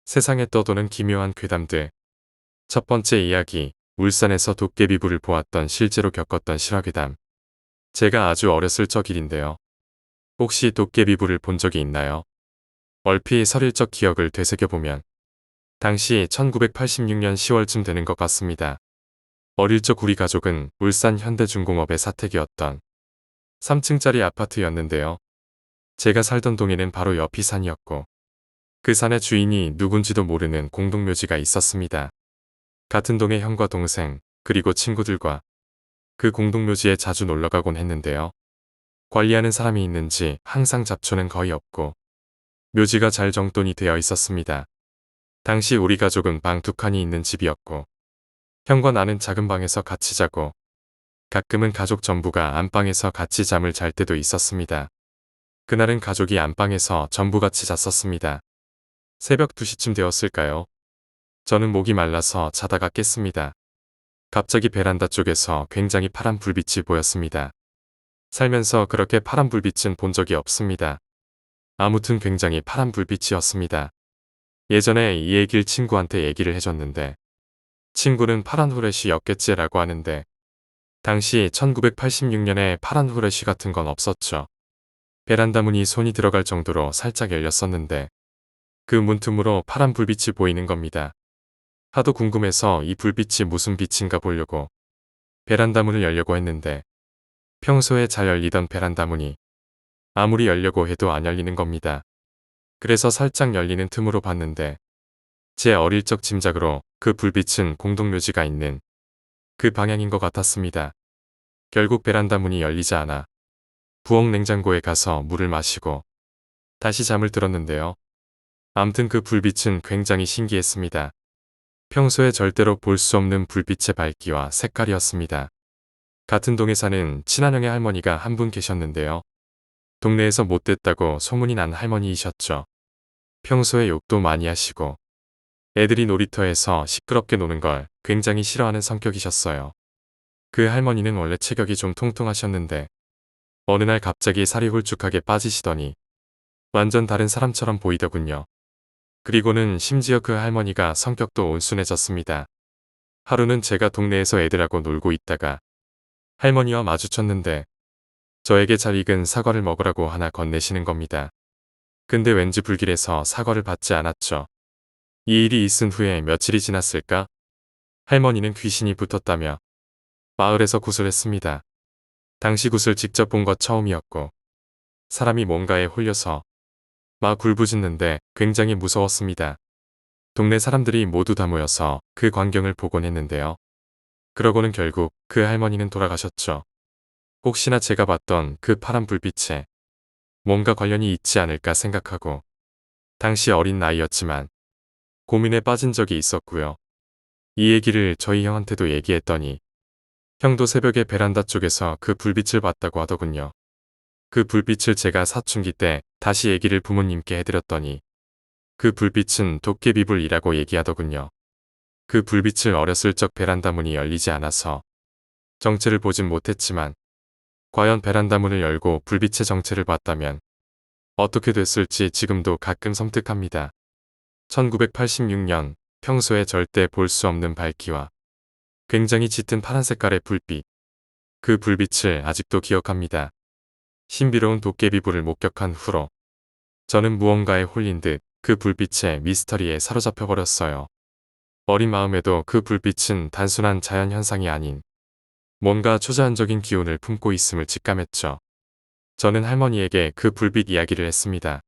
세상에 떠도는 기묘한 괴담들. 첫 번째 이야기, 울산에서 도깨비불을 보았던 실제로 겪었던 실화괴담. 제가 아주 어렸을 적 일인데요. 혹시 도깨비불을 본 적이 있나요? 얼핏 설일적 기억을 되새겨보면 당시 1986년 10월쯤 되는 것 같습니다. 어릴 적 우리 가족은 울산 현대중공업의 사택이었던 3층짜리 아파트였는데요. 제가 살던 동에는 바로 옆이 산이었고 그 산의 주인이 누군지도 모르는 공동묘지가 있었습니다. 같은 동의 형과 동생, 그리고 친구들과 그 공동묘지에 자주 놀러가곤 했는데요. 관리하는 사람이 있는지 항상 잡초는 거의 없고 묘지가 잘 정돈이 되어 있었습니다. 당시 우리 가족은 방 2칸이 있는 집이었고 형과 나는 작은 방에서 같이 자고 가끔은 가족 전부가 안방에서 같이 잠을 잘 때도 있었습니다. 그날은 가족이 안방에서 전부 같이 잤었습니다. 새벽 2시쯤 되었을까요? 저는 목이 말라서 자다가 깼습니다. 갑자기 베란다 쪽에서 굉장히 파란 불빛이 보였습니다. 살면서 그렇게 파란 불빛은 본 적이 없습니다. 아무튼 굉장히 파란 불빛이었습니다. 예전에 이 얘기를 친구한테 얘기를 해줬는데 친구는 파란 후레쉬였겠지라고 하는데 당시 1986년에 파란 후레쉬 같은 건 없었죠. 베란다 문이 손이 들어갈 정도로 살짝 열렸었는데 그 문틈으로 파란 불빛이 보이는 겁니다. 하도 궁금해서 이 불빛이 무슨 빛인가 보려고 베란다 문을 열려고 했는데 평소에 잘 열리던 베란다 문이 아무리 열려고 해도 안 열리는 겁니다. 그래서 살짝 열리는 틈으로 봤는데 제 어릴 적 짐작으로 그 불빛은 공동묘지가 있는 그 방향인 것 같았습니다. 결국 베란다 문이 열리지 않아 부엌 냉장고에 가서 물을 마시고 다시 잠을 들었는데요. 암튼 그 불빛은 굉장히 신기했습니다. 평소에 절대로 볼 수 없는 불빛의 밝기와 색깔이었습니다. 같은 동에 사는 친한형의 할머니가 한 분 계셨는데요. 동네에서 못됐다고 소문이 난 할머니이셨죠. 평소에 욕도 많이 하시고 애들이 놀이터에서 시끄럽게 노는 걸 굉장히 싫어하는 성격이셨어요. 그 할머니는 원래 체격이 좀 통통하셨는데 어느 날 갑자기 살이 홀쭉하게 빠지시더니 완전 다른 사람처럼 보이더군요. 그리고는 심지어 그 할머니가 성격도 온순해졌습니다. 하루는 제가 동네에서 애들하고 놀고 있다가 할머니와 마주쳤는데 저에게 잘 익은 사과를 먹으라고 하나 건네시는 겁니다. 근데 왠지 불길해서 사과를 받지 않았죠. 이 일이 있은 후에 며칠이 지났을까? 할머니는 귀신이 붙었다며 마을에서 구슬했습니다. 당시 구슬 직접 본 것 처음이었고 사람이 뭔가에 홀려서 막 울부짖는데 굉장히 무서웠습니다. 동네 사람들이 모두 다 모여서 그 광경을 보곤 했는데요. 그러고는 결국 그 할머니는 돌아가셨죠. 혹시나 제가 봤던 그 파란 불빛에 뭔가 관련이 있지 않을까 생각하고 당시 어린 나이였지만 고민에 빠진 적이 있었고요. 이 얘기를 저희 형한테도 얘기했더니 형도 새벽에 베란다 쪽에서 그 불빛을 봤다고 하더군요. 그 불빛을 제가 사춘기 때 다시 얘기를 부모님께 해드렸더니 그 불빛은 도깨비불이라고 얘기하더군요. 그 불빛을 어렸을 적 베란다 문이 열리지 않아서 정체를 보진 못했지만 과연 베란다 문을 열고 불빛의 정체를 봤다면 어떻게 됐을지 지금도 가끔 섬뜩합니다. 1986년 평소에 절대 볼 수 없는 밝기와 굉장히 짙은 파란 색깔의 불빛. 그 불빛을 아직도 기억합니다. 신비로운 도깨비불을 목격한 후로 저는 무언가에 홀린 듯 그 불빛의 미스터리에 사로잡혀 버렸어요. 어린 마음에도 그 불빛은 단순한 자연현상이 아닌 뭔가 초자연적인 기운을 품고 있음을 직감했죠. 저는 할머니에게 그 불빛 이야기를 했습니다.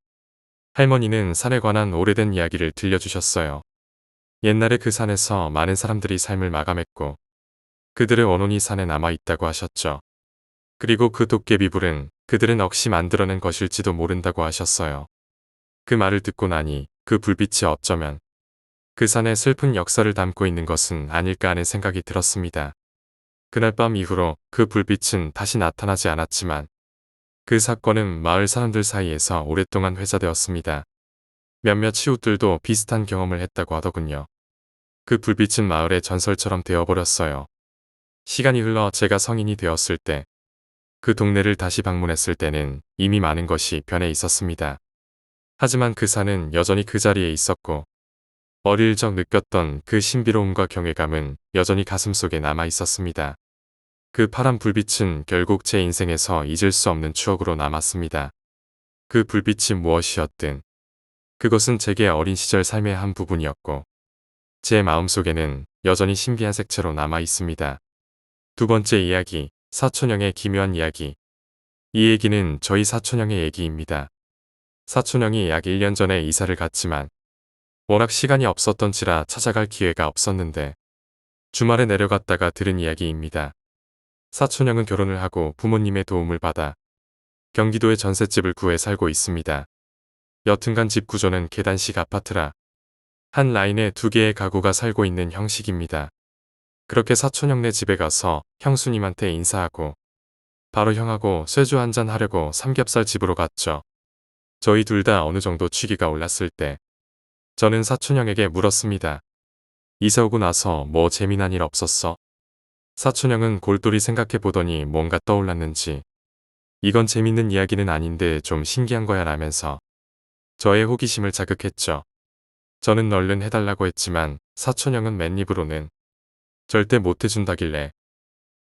할머니는 산에 관한 오래된 이야기를 들려주셨어요. 옛날에 그 산에서 많은 사람들이 삶을 마감했고 그들의 원혼이 산에 남아있다고 하셨죠. 그리고 그 도깨비불은 그들은 억시 만들어낸 것일지도 모른다고 하셨어요. 그 말을 듣고 나니 그 불빛이 어쩌면 그 산의 슬픈 역사를 담고 있는 것은 아닐까 하는 생각이 들었습니다. 그날 밤 이후로 그 불빛은 다시 나타나지 않았지만 그 사건은 마을 사람들 사이에서 오랫동안 회자되었습니다. 몇몇 치웃들도 비슷한 경험을 했다고 하더군요. 그 불빛은 마을의 전설처럼 되어버렸어요. 시간이 흘러 제가 성인이 되었을 때 그 동네를 다시 방문했을 때는 이미 많은 것이 변해 있었습니다. 하지만 그 산은 여전히 그 자리에 있었고 어릴 적 느꼈던 그 신비로움과 경외감은 여전히 가슴속에 남아 있었습니다. 그 파란 불빛은 결국 제 인생에서 잊을 수 없는 추억으로 남았습니다. 그 불빛이 무엇이었든 그것은 제게 어린 시절 삶의 한 부분이었고 제 마음속에는 여전히 신비한 색채로 남아 있습니다. 두 번째 이야기, 사촌형의 기묘한 이야기. 이 얘기는 저희 사촌형의 얘기입니다. 사촌형이 약 1년 전에 이사를 갔지만 워낙 시간이 없었던지라 찾아갈 기회가 없었는데 주말에 내려갔다가 들은 이야기입니다. 사촌형은 결혼을 하고 부모님의 도움을 받아 경기도에 전셋집을 구해 살고 있습니다. 여튼간 집 구조는 계단식 아파트라 한 라인에 2개의 가구가 살고 있는 형식입니다. 그렇게 사촌형네 집에 가서 형수님한테 인사하고 바로 형하고 쇠주 한잔 하려고 삼겹살 집으로 갔죠. 저희 둘 다 어느 정도 취기가 올랐을 때 저는 사촌형에게 물었습니다. 이사 오고 나서 뭐 재미난 일 없었어? 사촌형은 골똘히 생각해 보더니 뭔가 떠올랐는지 이건 재밌는 이야기는 아닌데 좀 신기한 거야 라면서 저의 호기심을 자극했죠. 저는 얼른 해달라고 했지만 사촌형은 맨입으로는 절대 못해준다길래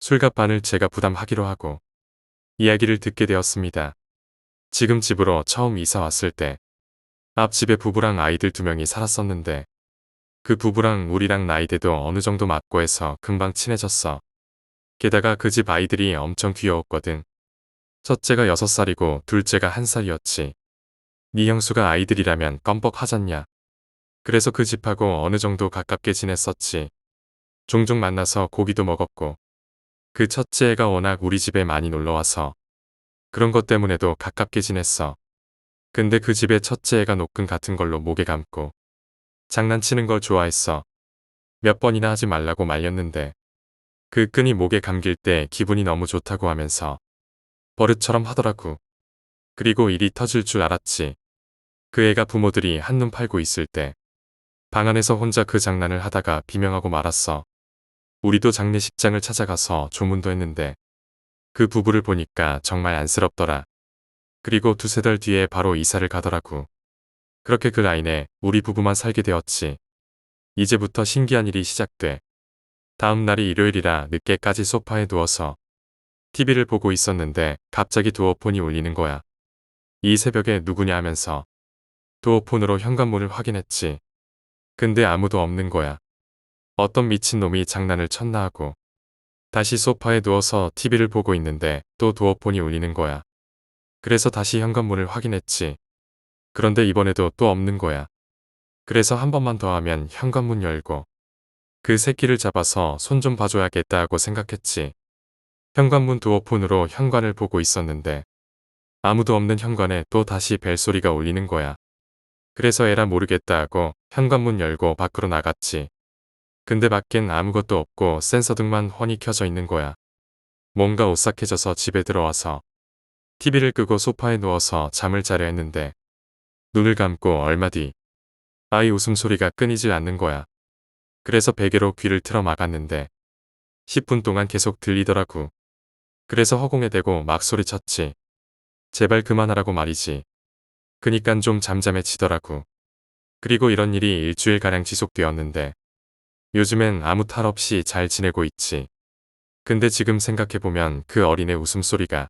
술값 반을 제가 부담하기로 하고 이야기를 듣게 되었습니다. 지금 집으로 처음 이사 왔을 때 앞집에 부부랑 아이들 2명이 살았었는데 그 부부랑 우리랑 나이대도 어느 정도 맞고 해서 금방 친해졌어. 게다가 그 집 아이들이 엄청 귀여웠거든. 첫째가 6살이고 둘째가 1살이었지. 네 형수가 아이들이라면 껌뻑하잖냐. 그래서 그 집하고 어느 정도 가깝게 지냈었지. 종종 만나서 고기도 먹었고 그 첫째 애가 워낙 우리 집에 많이 놀러와서 그런 것 때문에도 가깝게 지냈어. 근데 그 집에 첫째 애가 노끈 같은 걸로 목에 감고 장난치는 걸 좋아했어. 몇 번이나 하지 말라고 말렸는데 그 끈이 목에 감길 때 기분이 너무 좋다고 하면서 버릇처럼 하더라고. 그리고 일이 터질 줄 알았지. 그 애가 부모들이 한눈 팔고 있을 때 방 안에서 혼자 그 장난을 하다가 비명하고 말았어. 우리도 장례식장을 찾아가서 조문도 했는데 그 부부를 보니까 정말 안쓰럽더라. 그리고 2-3달 뒤에 바로 이사를 가더라고. 그렇게 그 라인에 우리 부부만 살게 되었지. 이제부터 신기한 일이 시작돼. 다음 날이 일요일이라 늦게까지 소파에 누워서 TV를 보고 있었는데 갑자기 도어폰이 울리는 거야. 이 새벽에 누구냐 하면서 도어폰으로 현관문을 확인했지. 근데 아무도 없는 거야. 어떤 미친놈이 장난을 쳤나 하고 다시 소파에 누워서 TV를 보고 있는데 또 도어폰이 울리는 거야. 그래서 다시 현관문을 확인했지. 그런데 이번에도 또 없는 거야. 그래서 한 번만 더 하면 현관문 열고 그 새끼를 잡아서 손 좀 봐줘야겠다 하고 생각했지. 현관문 도어폰으로 현관을 보고 있었는데 아무도 없는 현관에 또 다시 벨소리가 울리는 거야. 그래서 에라 모르겠다 하고 현관문 열고 밖으로 나갔지. 근데 밖엔 아무것도 없고 센서등만 훤히 켜져 있는 거야. 뭔가 오싹해져서 집에 들어와서 TV를 끄고 소파에 누워서 잠을 자려 했는데 눈을 감고 얼마 뒤 아이 웃음소리가 끊이질 않는 거야. 그래서 베개로 귀를 틀어 막았는데 10분 동안 계속 들리더라고. 그래서 허공에 대고 막 소리쳤지. 제발 그만하라고 말이지. 그니깐 좀 잠잠해지더라고. 그리고 이런 일이 일주일가량 지속되었는데 요즘엔 아무 탈 없이 잘 지내고 있지. 근데 지금 생각해보면 그 어린애 웃음소리가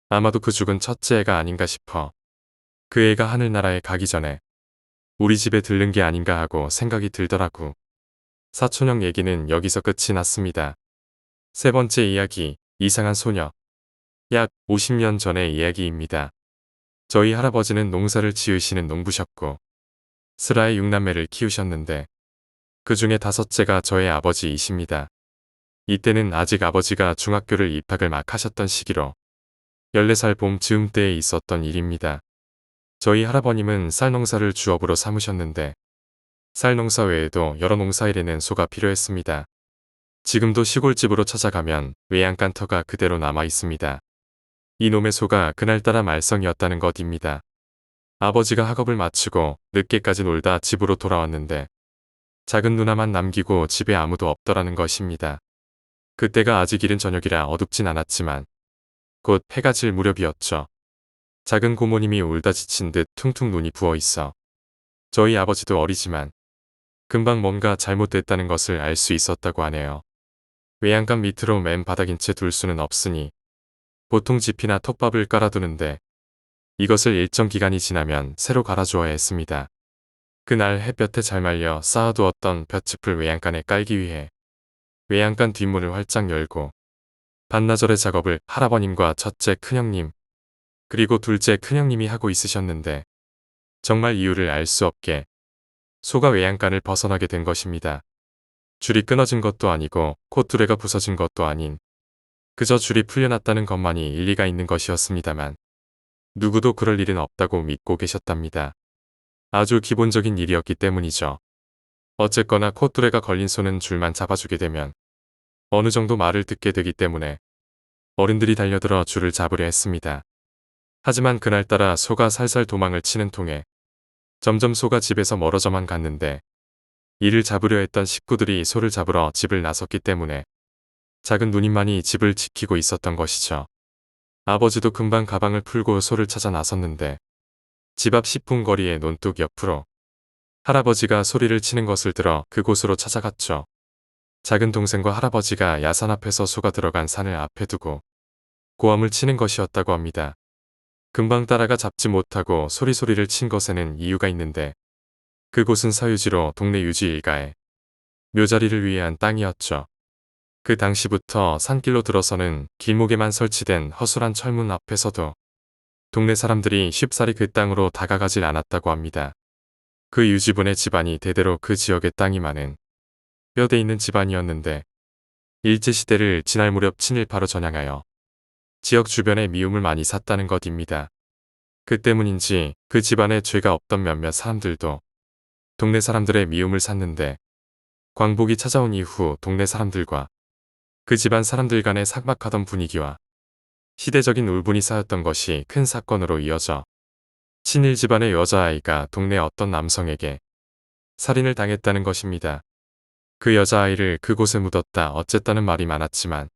아마도 그 죽은 첫째 애가 아닌가 싶어. 그 애가 하늘나라에 가기 전에 우리 집에 들른 게 아닌가 하고 생각이 들더라고. 사촌형 얘기는 여기서 끝이 났습니다. 세 번째 이야기, 이상한 소녀. 약 50년 전의 이야기입니다. 저희 할아버지는 농사를 지으시는 농부셨고 슬하에 6남매를 키우셨는데 그 중에 5째가 저의 아버지이십니다. 이때는 아직 아버지가 중학교를 입학을 막 하셨던 시기로 14살 봄 즈음 때에 있었던 일입니다. 저희 할아버님은 쌀농사를 주업으로 삼으셨는데 쌀농사 외에도 여러 농사일에는 소가 필요했습니다. 지금도 시골집으로 찾아가면 외양간 터가 그대로 남아 있습니다. 이놈의 소가 그날따라 말썽이었다는 것입니다. 아버지가 학업을 마치고 늦게까지 놀다 집으로 돌아왔는데 작은 누나만 남기고 집에 아무도 없더라는 것입니다. 그때가 아직 이른 저녁이라 어둡진 않았지만 곧 해가 질 무렵이었죠. 작은 고모님이 울다 지친 듯 퉁퉁 눈이 부어 있어 저희 아버지도 어리지만 금방 뭔가 잘못됐다는 것을 알 수 있었다고 하네요. 외양간 밑으로 맨 바닥인 채 둘 수는 없으니 보통 지피나 톱밥을 깔아두는데 이것을 일정 기간이 지나면 새로 갈아주어야 했습니다. 그날 햇볕에 잘 말려 쌓아두었던 볏짚을 외양간에 깔기 위해 외양간 뒷문을 활짝 열고 반나절의 작업을 할아버님과 첫째 큰형님 그리고 둘째 큰형님이 하고 있으셨는데 정말 이유를 알 수 없게 소가 외양간을 벗어나게 된 것입니다. 줄이 끊어진 것도 아니고 콧뚜레가 부서진 것도 아닌 그저 줄이 풀려났다는 것만이 일리가 있는 것이었습니다만 누구도 그럴 일은 없다고 믿고 계셨답니다. 아주 기본적인 일이었기 때문이죠. 어쨌거나 콧뚜레가 걸린 소는 줄만 잡아주게 되면 어느 정도 말을 듣게 되기 때문에 어른들이 달려들어 줄을 잡으려 했습니다. 하지만 그날따라 소가 살살 도망을 치는 통에 점점 소가 집에서 멀어져만 갔는데 이를 잡으려 했던 식구들이 소를 잡으러 집을 나섰기 때문에 작은 누님만이 집을 지키고 있었던 것이죠. 아버지도 금방 가방을 풀고 소를 찾아 나섰는데 집 앞 10분 거리의 논둑 옆으로 할아버지가 소리를 치는 것을 들어 그곳으로 찾아갔죠. 작은 동생과 할아버지가 야산 앞에서 소가 들어간 산을 앞에 두고 고함을 치는 것이었다고 합니다. 금방 따라가 잡지 못하고 소리를 친 것에는 이유가 있는데 그곳은 서유지로 동네 유지 일가에 묘자리를 위한 땅이었죠. 그 당시부터 산길로 들어서는 길목에만 설치된 허술한 철문 앞에서도 동네 사람들이 쉽사리 그 땅으로 다가가질 않았다고 합니다. 그 유지분의 집안이 대대로 그 지역에 땅이 많은 뼈대 있는 집안이었는데 일제시대를 지날 무렵 친일파로 전향하여 지역 주변에 미움을 많이 샀다는 것입니다. 그 때문인지 그 집안에 죄가 없던 몇몇 사람들도 동네 사람들의 미움을 샀는데 광복이 찾아온 이후 동네 사람들과 그 집안 사람들 간의 삭막하던 분위기와 시대적인 울분이 쌓였던 것이 큰 사건으로 이어져 친일 집안의 여자아이가 동네 어떤 남성에게 살인을 당했다는 것입니다. 그 여자아이를 그곳에 묻었다 어쨌다는 말이 많았지만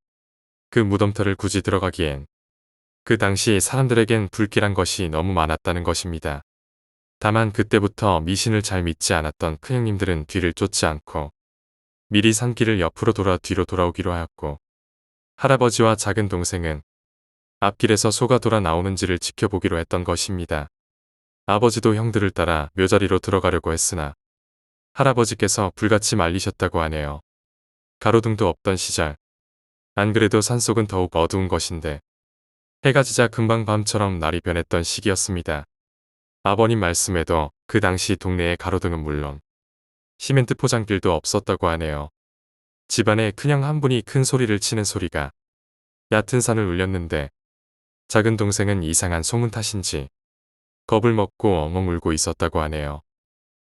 그 무덤터를 굳이 들어가기엔 그 당시 사람들에겐 불길한 것이 너무 많았다는 것입니다. 다만 그때부터 미신을 잘 믿지 않았던 큰형님들은 뒤를 쫓지 않고 미리 산길을 옆으로 돌아 뒤로 돌아오기로 하였고 할아버지와 작은 동생은 앞길에서 소가 돌아 나오는지를 지켜보기로 했던 것입니다. 아버지도 형들을 따라 묘자리로 들어가려고 했으나 할아버지께서 불같이 말리셨다고 하네요. 가로등도 없던 시절 안 그래도 산속은 더욱 어두운 것인데 해가 지자 금방 밤처럼 날이 변했던 시기였습니다. 아버님 말씀에도 그 당시 동네의 가로등은 물론 시멘트 포장길도 없었다고 하네요. 집안에 큰형 한 분이 큰 소리를 치는 소리가 얕은 산을 울렸는데 작은 동생은 이상한 소문 탓인지 겁을 먹고 엉엉 울고 있었다고 하네요.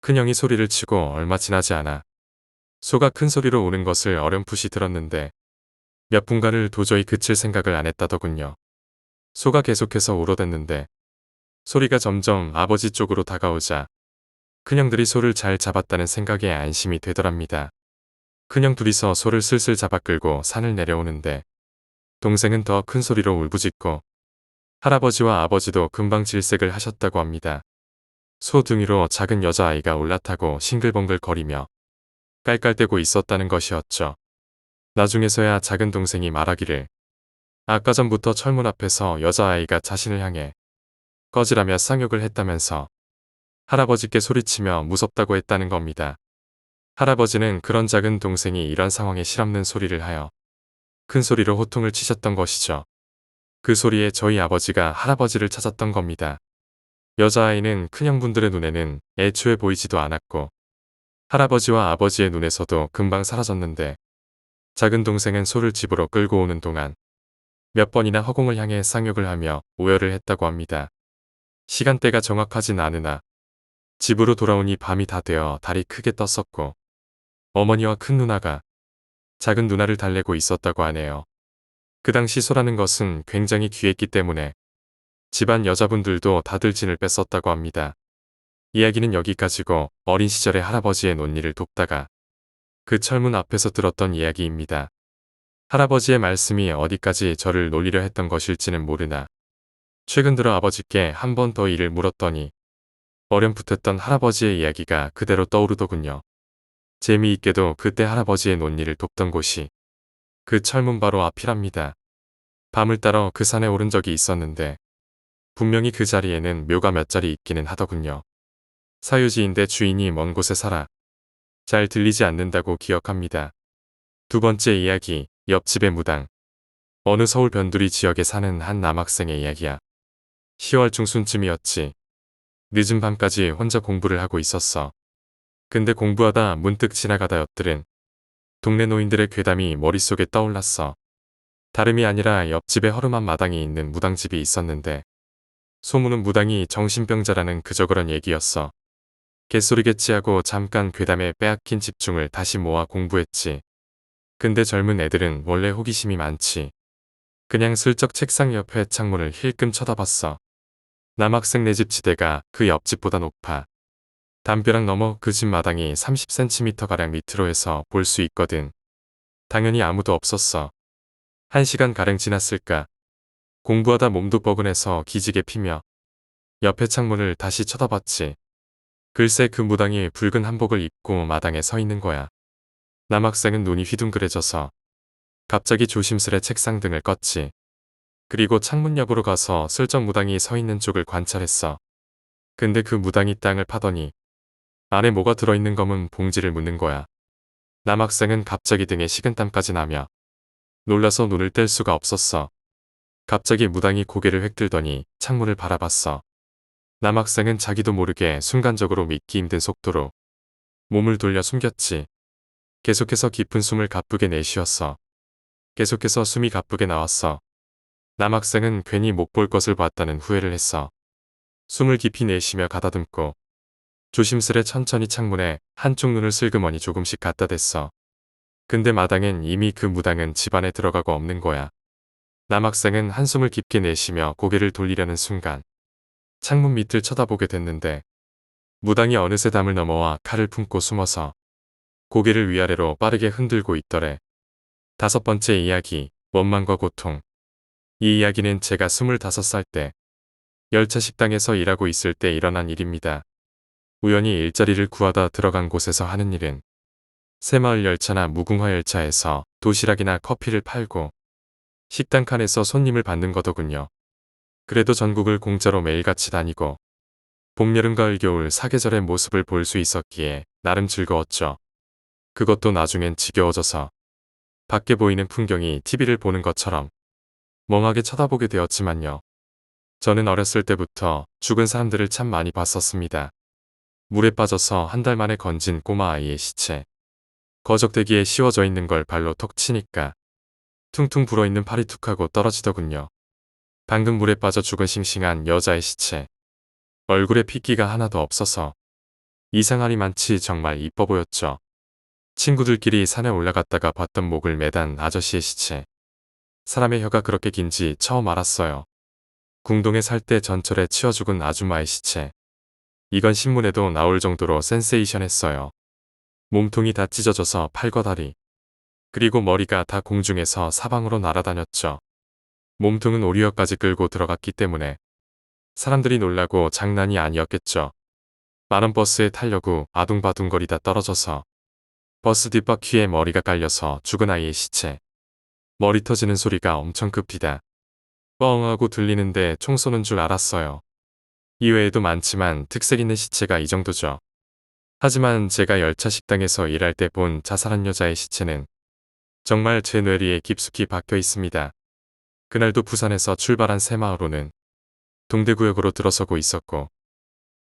큰형이 소리를 치고 얼마 지나지 않아 소가 큰 소리로 우는 것을 어렴풋이 들었는데 몇 분간을 도저히 그칠 생각을 안 했다더군요. 소가 계속해서 울어댔는데 소리가 점점 아버지 쪽으로 다가오자 큰형들이 소를 잘 잡았다는 생각에 안심이 되더랍니다. 큰형 둘이서 소를 슬슬 잡아 끌고 산을 내려오는데 동생은 더 큰 소리로 울부짖고 할아버지와 아버지도 금방 질색을 하셨다고 합니다. 소 등 위로 작은 여자아이가 올라타고 싱글벙글 거리며 깔깔대고 있었다는 것이었죠. 나중에서야 작은 동생이 말하기를 아까 전부터 철문 앞에서 여자아이가 자신을 향해 꺼지라며 쌍욕을 했다면서 할아버지께 소리치며 무섭다고 했다는 겁니다. 할아버지는 그런 작은 동생이 이런 상황에 실없는 소리를 하여 큰 소리로 호통을 치셨던 것이죠. 그 소리에 저희 아버지가 할아버지를 찾았던 겁니다. 여자아이는 큰형분들의 눈에는 애초에 보이지도 않았고 할아버지와 아버지의 눈에서도 금방 사라졌는데 작은 동생은 소를 집으로 끌고 오는 동안 몇 번이나 허공을 향해 쌍욕을 하며 오열을 했다고 합니다. 시간대가 정확하진 않으나 집으로 돌아오니 밤이 다 되어 달이 크게 떴었고 어머니와 큰 누나가 작은 누나를 달래고 있었다고 하네요. 그 당시 소라는 것은 굉장히 귀했기 때문에 집안 여자분들도 다들 진을 뺐었다고 합니다. 이야기는 여기까지고 어린 시절에 할아버지의 논일을 돕다가 그 철문 앞에서 들었던 이야기입니다. 할아버지의 말씀이 어디까지 저를 놀리려 했던 것일지는 모르나 최근 들어 아버지께 한 번 더 일을 물었더니 어렴풋했던 할아버지의 이야기가 그대로 떠오르더군요. 재미있게도 그때 할아버지의 논일을 돕던 곳이 그 철문 바로 앞이랍니다. 밤을 따러 그 산에 오른 적이 있었는데 분명히 그 자리에는 묘가 몇 자리 있기는 하더군요. 사유지인데 주인이 먼 곳에 살아 잘 들리지 않는다고 기억합니다. 두 번째 이야기, 옆집의 무당. 어느 서울 변두리 지역에 사는 한 남학생의 이야기야. 10월 중순쯤이었지. 늦은 밤까지 혼자 공부를 하고 있었어. 근데 공부하다 문득 지나가다 엿들은 동네 노인들의 괴담이 머릿속에 떠올랐어. 다름이 아니라 옆집에 허름한 마당이 있는 무당집이 있었는데 소문은 무당이 정신병자라는 그저 그런 얘기였어. 개소리겠지 하고 잠깐 괴담에 빼앗긴 집중을 다시 모아 공부했지. 근데 젊은 애들은 원래 호기심이 많지. 그냥 슬쩍 책상 옆에 창문을 힐끔 쳐다봤어. 남학생 네 집 지대가 그 옆집보다 높아. 담벼락 넘어 그 집 마당이 30cm가량 밑으로 해서 볼 수 있거든. 당연히 아무도 없었어. 1시간가량 지났을까. 공부하다 몸도 뻐근해서 기지개 피며 옆에 창문을 다시 쳐다봤지. 글쎄 그 무당이 붉은 한복을 입고 마당에 서 있는 거야. 남학생은 눈이 휘둥그레져서 갑자기 조심스레 책상 등을 껐지. 그리고 창문 옆으로 가서 슬쩍 무당이 서 있는 쪽을 관찰했어. 근데 그 무당이 땅을 파더니 안에 뭐가 들어있는 검은 봉지를 묻는 거야. 남학생은 갑자기 등에 식은땀까지 나며 놀라서 눈을 뗄 수가 없었어. 갑자기 무당이 고개를 획 들더니 창문을 바라봤어. 남학생은 자기도 모르게 순간적으로 믿기 힘든 속도로 몸을 돌려 숨겼지. 계속해서 깊은 숨을 가쁘게 내쉬었어. 계속해서 숨이 가쁘게 나왔어. 남학생은 괜히 못 볼 것을 봤다는 후회를 했어. 숨을 깊이 내쉬며 가다듬고 조심스레 천천히 창문에 한쪽 눈을 슬그머니 조금씩 갖다 댔어. 근데 마당엔 이미 그 무당은 집 안에 들어가고 없는 거야. 남학생은 한숨을 깊게 내쉬며 고개를 돌리려는 순간 창문 밑을 쳐다보게 됐는데 무당이 어느새 담을 넘어와 칼을 품고 숨어서 고개를 위아래로 빠르게 흔들고 있더래. 다섯 번째 이야기, 원망과 고통. 이 이야기는 제가 25살 때 열차 식당에서 일하고 있을 때 일어난 일입니다. 우연히 일자리를 구하다 들어간 곳에서 하는 일은 새마을 열차나 무궁화 열차에서 도시락이나 커피를 팔고 식당 칸에서 손님을 받는 거더군요. 그래도 전국을 공짜로 매일같이 다니고 봄, 여름, 가을, 겨울 사계절의 모습을 볼 수 있었기에 나름 즐거웠죠. 그것도 나중엔 지겨워져서 밖에 보이는 풍경이 TV를 보는 것처럼 멍하게 쳐다보게 되었지만요. 저는 어렸을 때부터 죽은 사람들을 참 많이 봤었습니다. 물에 빠져서 한 달 만에 건진 꼬마 아이의 시체. 거적대기에 씌워져 있는 걸 발로 톡 치니까 퉁퉁 불어있는 팔이 툭 하고 떨어지더군요. 방금 물에 빠져 죽은 싱싱한 여자의 시체. 얼굴에 핏기가 하나도 없어서 이상하니 많지 정말 이뻐 보였죠. 친구들끼리 산에 올라갔다가 봤던 목을 매단 아저씨의 시체. 사람의 혀가 그렇게 긴지 처음 알았어요. 궁동에 살 때 전철에 치여 죽은 아줌마의 시체. 이건 신문에도 나올 정도로 센세이션했어요. 몸통이 다 찢어져서 팔과 다리, 그리고 머리가 다 공중에서 사방으로 날아다녔죠. 몸통은 오리어까지 끌고 들어갔기 때문에 사람들이 놀라고 장난이 아니었겠죠. 만원 버스에 타려고 아둥바둥거리다 떨어져서 버스 뒷바퀴에 머리가 깔려서 죽은 아이의 시체. 머리 터지는 소리가 엄청 급히다 뻥 하고 들리는데 총 쏘는 줄 알았어요. 이외에도 많지만 특색 있는 시체가 이 정도죠. 하지만 제가 열차 식당에서 일할 때 본 자살한 여자의 시체는 정말 제 뇌리에 깊숙이 박혀 있습니다. 그날도 부산에서 출발한 새마을호는 동대구역으로 들어서고 있었고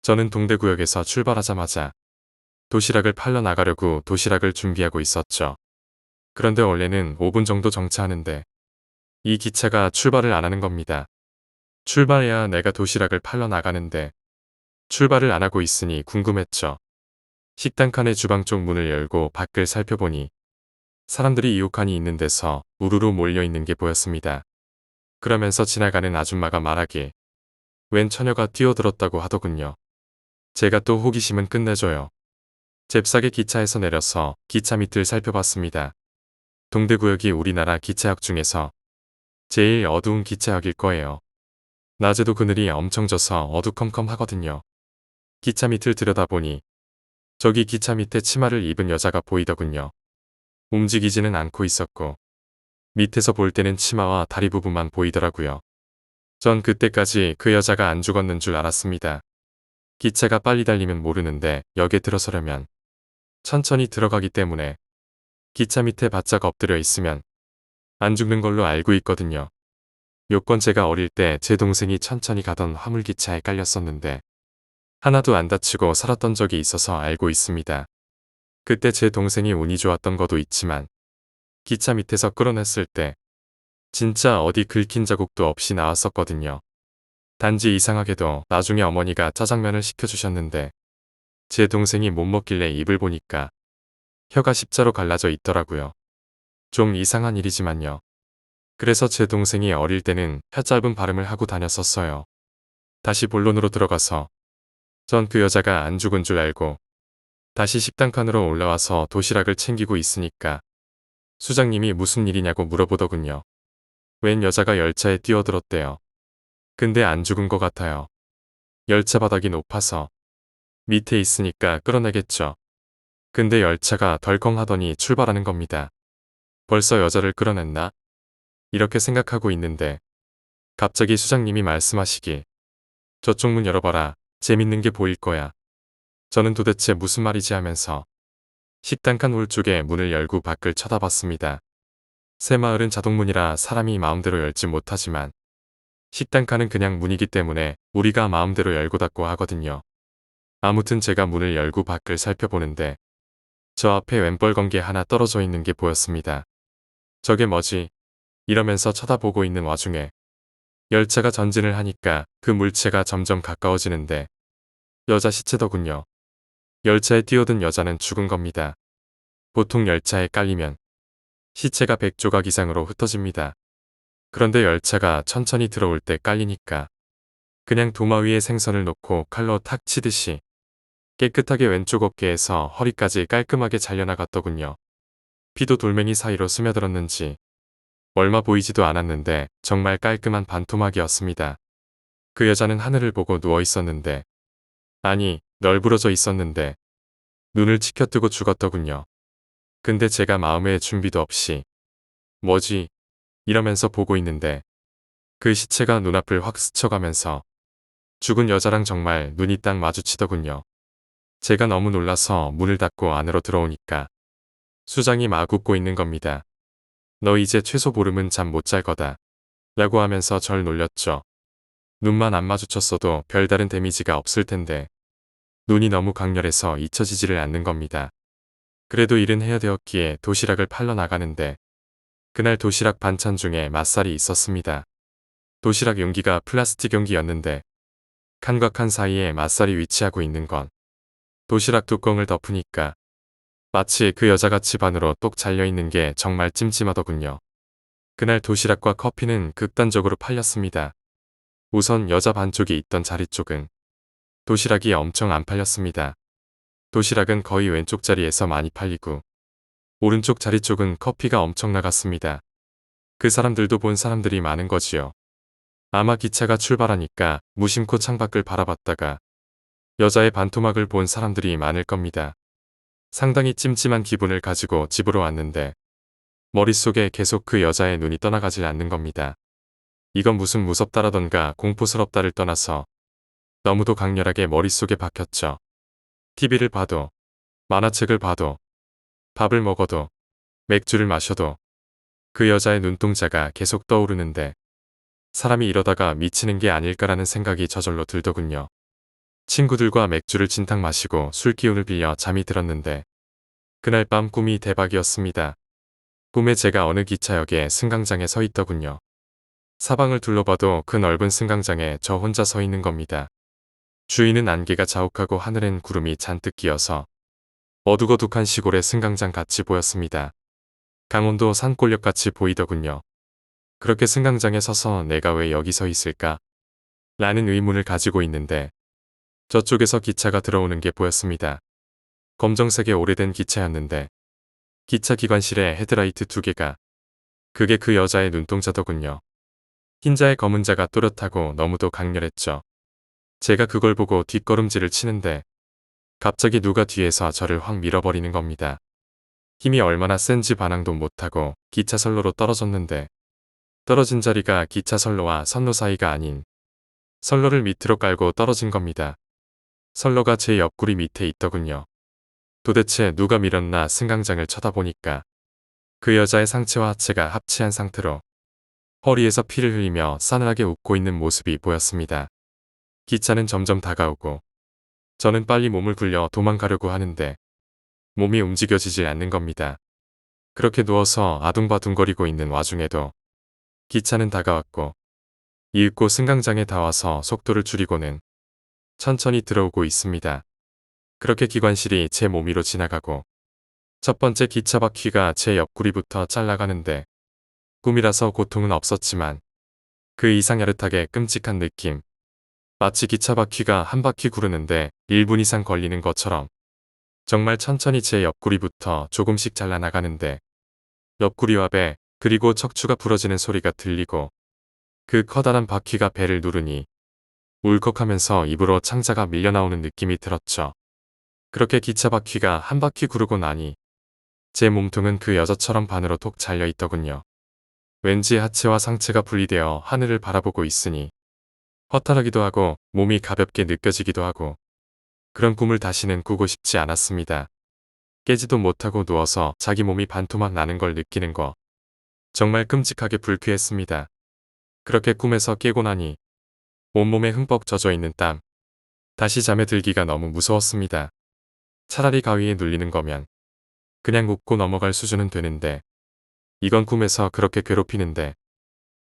저는 동대구역에서 출발하자마자 도시락을 팔러 나가려고 도시락을 준비하고 있었죠. 그런데 원래는 5분 정도 정차하는데 이 기차가 출발을 안 하는 겁니다. 출발해야 내가 도시락을 팔러 나가는데 출발을 안 하고 있으니 궁금했죠. 식당 칸의 주방 쪽 문을 열고 밖을 살펴보니 사람들이 이호칸이 있는 데서 우르르 몰려있는 게 보였습니다. 그러면서 지나가는 아줌마가 말하길 웬 처녀가 뛰어들었다고 하더군요. 제가 또 호기심은 끝내줘요. 잽싸게 기차에서 내려서 기차 밑을 살펴봤습니다. 동대구역이 우리나라 기차역 중에서 제일 어두운 기차역일 거예요. 낮에도 그늘이 엄청 져서 어두컴컴하거든요. 기차 밑을 들여다보니 저기 기차 밑에 치마를 입은 여자가 보이더군요. 움직이지는 않고 있었고 밑에서 볼 때는 치마와 다리 부분만 보이더라고요. 전 그때까지 그 여자가 안 죽었는 줄 알았습니다. 기차가 빨리 달리면 모르는데 역에 들어서려면 천천히 들어가기 때문에 기차 밑에 바짝 엎드려 있으면 안 죽는 걸로 알고 있거든요. 요건 제가 어릴 때 제 동생이 천천히 가던 화물기차에 깔렸었는데 하나도 안 다치고 살았던 적이 있어서 알고 있습니다. 그때 제 동생이 운이 좋았던 것도 있지만 기차 밑에서 끌어냈을 때 진짜 어디 긁힌 자국도 없이 나왔었거든요. 단지 이상하게도 나중에 어머니가 짜장면을 시켜주셨는데 제 동생이 못 먹길래 입을 보니까 혀가 십자로 갈라져 있더라고요. 좀 이상한 일이지만요. 그래서 제 동생이 어릴 때는 혀 짧은 발음을 하고 다녔었어요. 다시 본론으로 들어가서 전 그 여자가 안 죽은 줄 알고 다시 식당 칸으로 올라와서 도시락을 챙기고 있으니까 수장님이 무슨 일이냐고 물어보더군요. 웬 여자가 열차에 뛰어들었대요. 근데 안 죽은 것 같아요. 열차 바닥이 높아서 밑에 있으니까 끌어내겠죠. 근데 열차가 덜컹 하더니 출발하는 겁니다. 벌써 여자를 끌어냈나? 이렇게 생각하고 있는데 갑자기 수장님이 말씀하시길 저쪽 문 열어봐라. 재밌는 게 보일 거야. 저는 도대체 무슨 말이지 하면서 식당 칸 홀쪽에 문을 열고 밖을 쳐다봤습니다. 새마을은 자동문이라 사람이 마음대로 열지 못하지만 식당 칸은 그냥 문이기 때문에 우리가 마음대로 열고 닫고 하거든요. 아무튼 제가 문을 열고 밖을 살펴보는데 저 앞에 왼뻘건 게 하나 떨어져 있는 게 보였습니다. 저게 뭐지? 이러면서 쳐다보고 있는 와중에 열차가 전진을 하니까 그 물체가 점점 가까워지는데 여자 시체더군요. 열차에 뛰어든 여자는 죽은 겁니다. 보통 열차에 깔리면 시체가 100조각 이상으로 흩어집니다. 그런데 열차가 천천히 들어올 때 깔리니까 그냥 도마 위에 생선을 놓고 칼로 탁 치듯이 깨끗하게 왼쪽 어깨에서 허리까지 깔끔하게 잘려나갔더군요. 피도 돌멩이 사이로 스며들었는지 얼마 보이지도 않았는데 정말 깔끔한 반토막이었습니다. 그 여자는 하늘을 보고 누워 있었는데 아니 널브러져 있었는데 눈을 치켜뜨고 죽었더군요. 근데 제가 마음의 준비도 없이 뭐지? 이러면서 보고 있는데 그 시체가 눈앞을 확 스쳐가면서 죽은 여자랑 정말 눈이 딱 마주치더군요. 제가 너무 놀라서 문을 닫고 안으로 들어오니까 수장이 막 웃고 있는 겁니다. 너 이제 최소 보름은 잠 못 잘 거다. 라고 하면서 절 놀렸죠. 눈만 안 마주쳤어도 별다른 데미지가 없을 텐데 눈이 너무 강렬해서 잊혀지지를 않는 겁니다. 그래도 일은 해야 되었기에 도시락을 팔러 나가는데 그날 도시락 반찬 중에 맛살이 있었습니다. 도시락 용기가 플라스틱 용기였는데 칸과 칸 사이에 맛살이 위치하고 있는 건 도시락 뚜껑을 덮으니까 마치 그 여자같이 반으로 똑 잘려있는 게 정말 찜찜하더군요. 그날 도시락과 커피는 극단적으로 팔렸습니다. 우선 여자 반쪽이 있던 자리 쪽은 도시락이 엄청 안 팔렸습니다. 도시락은 거의 왼쪽 자리에서 많이 팔리고 오른쪽 자리 쪽은 커피가 엄청 나갔습니다. 그 사람들도 본 사람들이 많은 거지요. 아마 기차가 출발하니까 무심코 창밖을 바라봤다가 여자의 반토막을 본 사람들이 많을 겁니다. 상당히 찜찜한 기분을 가지고 집으로 왔는데 머릿속에 계속 그 여자의 눈이 떠나가질 않는 겁니다. 이건 무슨 무섭다라던가 공포스럽다를 떠나서 너무도 강렬하게 머릿속에 박혔죠. TV를 봐도, 만화책을 봐도, 밥을 먹어도, 맥주를 마셔도 그 여자의 눈동자가 계속 떠오르는데 사람이 이러다가 미치는 게 아닐까라는 생각이 저절로 들더군요. 친구들과 맥주를 진탕 마시고 술 기운을 빌려 잠이 들었는데 그날 밤 꿈이 대박이었습니다. 꿈에 제가 어느 기차역에 승강장에 서 있더군요. 사방을 둘러봐도 그 넓은 승강장에 저 혼자 서 있는 겁니다. 주위는 안개가 자욱하고 하늘엔 구름이 잔뜩 끼어서 어둑어둑한 시골의 승강장 같이 보였습니다. 강원도 산골역 같이 보이더군요. 그렇게 승강장에 서서 내가 왜 여기 서 있을까? 라는 의문을 가지고 있는데 저쪽에서 기차가 들어오는 게 보였습니다. 검정색의 오래된 기차였는데 기차 기관실에 헤드라이트 2개가 그게 그 여자의 눈동자더군요. 흰자에 검은 자가 또렷하고 너무도 강렬했죠. 제가 그걸 보고 뒷걸음질을 치는데 갑자기 누가 뒤에서 저를 확 밀어버리는 겁니다. 힘이 얼마나 센지 반항도 못하고 기차 선로로 떨어졌는데 떨어진 자리가 기차 선로와 선로 사이가 아닌 선로를 밑으로 깔고 떨어진 겁니다. 선로가 제 옆구리 밑에 있더군요. 도대체 누가 밀었나 승강장을 쳐다보니까 그 여자의 상체와 하체가 합치한 상태로 허리에서 피를 흘리며 싸늘하게 웃고 있는 모습이 보였습니다. 기차는 점점 다가오고 저는 빨리 몸을 굴려 도망가려고 하는데 몸이 움직여지지 않는 겁니다. 그렇게 누워서 아둥바둥거리고 있는 와중에도 기차는 다가왔고 이윽고 승강장에 닿아서 속도를 줄이고는 천천히 들어오고 있습니다. 그렇게 기관실이 제 몸 위로 지나가고 첫 번째 기차 바퀴가 제 옆구리부터 잘라가는데 꿈이라서 고통은 없었지만 그 이상 야릇하게 끔찍한 느낌. 마치 기차 바퀴가 한 바퀴 구르는데 1분 이상 걸리는 것처럼 정말 천천히 제 옆구리부터 조금씩 잘라나가는데 옆구리와 배 그리고 척추가 부러지는 소리가 들리고 그 커다란 바퀴가 배를 누르니 울컥하면서 입으로 창자가 밀려나오는 느낌이 들었죠. 그렇게 기차 바퀴가 한 바퀴 구르고 나니 제 몸통은 그 여자처럼 반으로 톡 잘려 있더군요. 왠지 하체와 상체가 분리되어 하늘을 바라보고 있으니 허탈하기도 하고 몸이 가볍게 느껴지기도 하고 그런 꿈을 다시는 꾸고 싶지 않았습니다. 깨지도 못하고 누워서 자기 몸이 반토막 나는 걸 느끼는 거 정말 끔찍하게 불쾌했습니다. 그렇게 꿈에서 깨고 나니 온몸에 흠뻑 젖어 있는 땀. 다시 잠에 들기가 너무 무서웠습니다. 차라리 가위에 눌리는 거면 그냥 웃고 넘어갈 수준은 되는데 이건 꿈에서 그렇게 괴롭히는데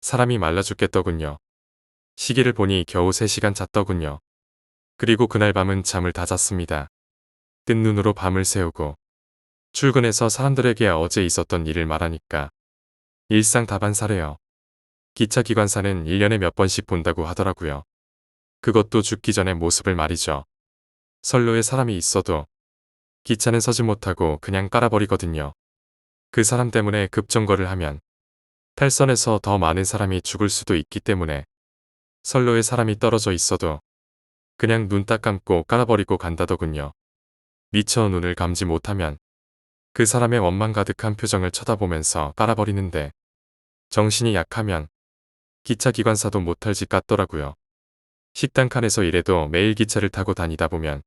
사람이 말라 죽겠더군요. 시계를 보니 겨우 3시간 잤더군요. 그리고 그날 밤은 잠을 다 잤습니다. 뜬 눈으로 밤을 새우고 출근해서 사람들에게 어제 있었던 일을 말하니까 일상다반사래요. 기차 기관사는 1년에 몇 번씩 본다고 하더라고요. 그것도 죽기 전에 모습을 말이죠. 선로에 사람이 있어도 기차는 서지 못하고 그냥 깔아버리거든요. 그 사람 때문에 급정거를 하면 탈선에서 더 많은 사람이 죽을 수도 있기 때문에 선로에 사람이 떨어져 있어도 그냥 눈 딱 감고 깔아버리고 간다더군요. 미처 눈을 감지 못하면 그 사람의 원망 가득한 표정을 쳐다보면서 깔아버리는데 정신이 약하면 기차 기관사도 못할 짓 같더라고요. 식당 칸에서 일해도 매일 기차를 타고 다니다 보면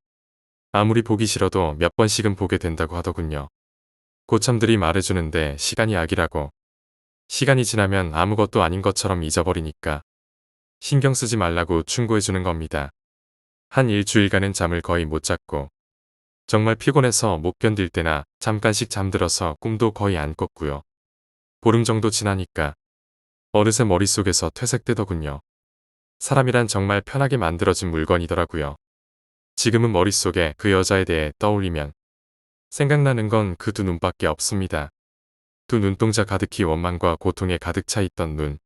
아무리 보기 싫어도 몇 번씩은 보게 된다고 하더군요. 고참들이 말해주는데 시간이 약이라고. 시간이 지나면 아무것도 아닌 것처럼 잊어버리니까 신경 쓰지 말라고 충고해주는 겁니다. 한 일주일간은 잠을 거의 못 잤고 정말 피곤해서 못 견딜 때나 잠깐씩 잠들어서 꿈도 거의 안 꿨고요. 보름 정도 지나니까 어느새 머릿속에서 퇴색되더군요. 사람이란 정말 편하게 만들어진 물건이더라고요. 지금은 머릿속에 그 여자에 대해 떠올리면 생각나는 건 그 두 눈밖에 없습니다. 두 눈동자 가득히 원망과 고통에 가득 차 있던 눈.